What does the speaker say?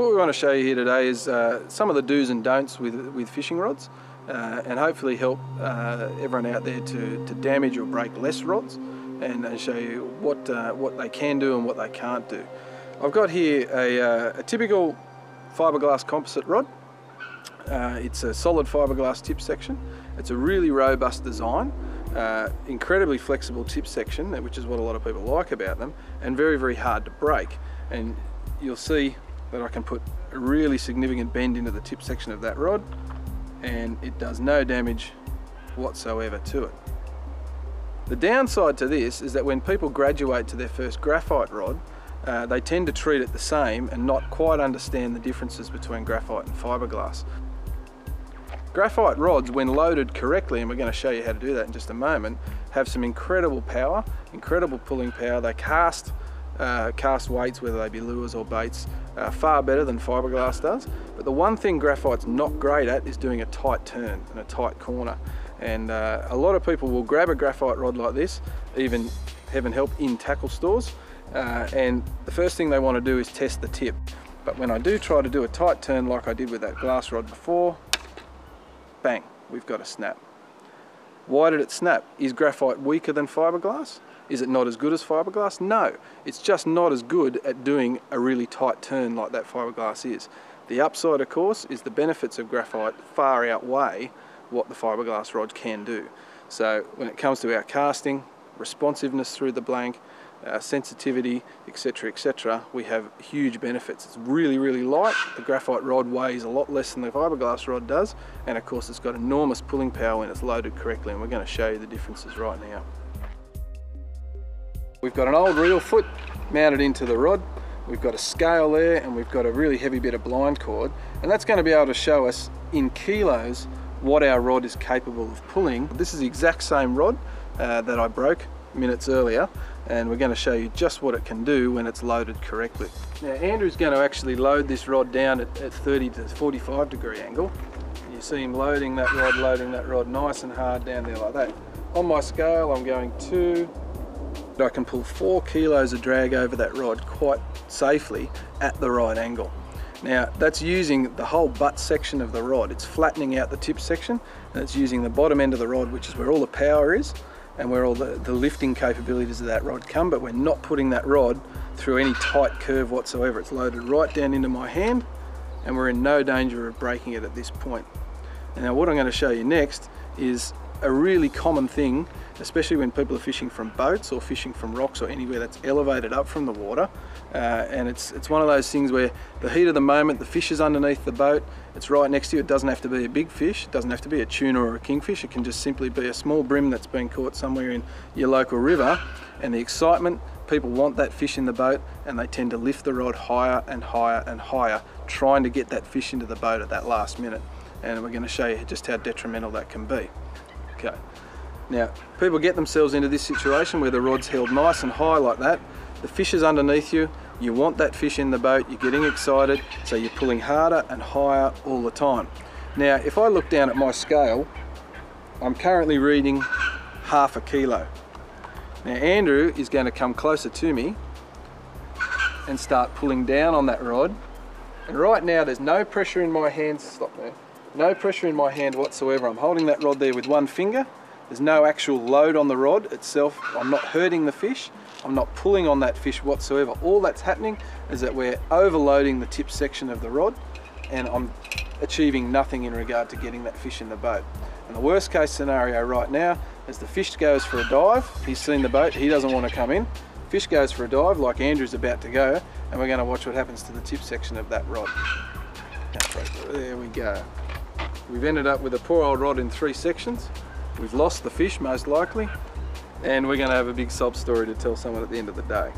What we want to show you here today is some of the do's and don'ts with fishing rods, and hopefully help everyone out there to damage or break less rods, and show you what they can do and what they can't do. I've got here a typical fiberglass composite rod. It's a solid fiberglass tip section. It's a really robust design, incredibly flexible tip section, which is what a lot of people like about them, and very, very hard to break. And you'll see that I can put a really significant bend into the tip section of that rod, and it does no damage whatsoever to it. The downside to this is that when people graduate to their first graphite rod, they tend to treat it the same and not quite understand the differences between graphite and fiberglass. Graphite rods, when loaded correctly, and we're going to show you how to do that in just a moment, have some incredible power, incredible pulling power. They cast weights, whether they be lures or baits, far better than fiberglass does. But the one thing graphite's not great at is doing a tight turn and a tight corner. And a lot of people will grab a graphite rod like this, even heaven help, in tackle stores, and the first thing they want to do is test the tip. But when I do try to do a tight turn like I did with that glass rod before, bang, we've got a snap. Why did it snap? Is graphite weaker than fiberglass? Is it not as good as fiberglass? No, it's just not as good at doing a really tight turn like that fiberglass is. The upside, of course, is the benefits of graphite far outweigh what the fiberglass rod can do. So when it comes to our casting, responsiveness through the blank, sensitivity, etc., we have huge benefits. It's really, really light. The graphite rod weighs a lot less than the fiberglass rod does, and of course it's got enormous pulling power when it's loaded correctly, and we're going to show you the differences right now. We've got an old reel foot mounted into the rod. We've got a scale there, and we've got a really heavy bit of blind cord, and that's going to be able to show us in kilos what our rod is capable of pulling. This is the exact same rod that I broke minutes earlier, and we're going to show you just what it can do when it's loaded correctly. Now Andrew's going to actually load this rod down at 30 to 45 degree angle. You see him loading that rod nice and hard down there like that. On my scale I'm going to, I can pull 4 kilos of drag over that rod quite safely at the right angle. Now that's using the whole butt section of the rod. It's flattening out the tip section, and it's using the bottom end of the rod, which is where all the power is and where all the lifting capabilities of that rod come, but we're not putting that rod through any tight curve whatsoever. It's loaded right down into my hand, and we're in no danger of breaking it at this point. And now what I'm going to show you next is a really common thing, especially when people are fishing from boats or fishing from rocks or anywhere that's elevated up from the water, and it's one of those things where the heat of the moment, the fish is underneath the boat, it's right next to you. It doesn't have to be a big fish, it doesn't have to be a tuna or a kingfish, it can just simply be a small bream that's been caught somewhere in your local river, and the excitement, people want that fish in the boat, and they tend to lift the rod higher and higher and higher, trying to get that fish into the boat at that last minute. And we're going to show you just how detrimental that can be. Okay. Now, people get themselves into this situation where the rod's held nice and high like that, the fish is underneath you, you want that fish in the boat, you're getting excited, so you're pulling harder and higher all the time. Now, if I look down at my scale, I'm currently reading half a kilo. Now, Andrew is going to come closer to me and start pulling down on that rod, and right now there's no pressure in my hands, stop there, no pressure in my hand whatsoever. I'm holding that rod there with one finger. There's no actual load on the rod itself. I'm not hurting the fish. I'm not pulling on that fish whatsoever. All that's happening is that we're overloading the tip section of the rod, and I'm achieving nothing in regard to getting that fish in the boat. And the worst case scenario right now is the fish goes for a dive. He's seen the boat, he doesn't want to come in. Fish goes for a dive like Andrew's about to go, and we're going to watch what happens to the tip section of that rod. There we go. We've ended up with a poor old rod in 3 sections. We've lost the fish most likely, and we're going to have a big sob story to tell someone at the end of the day.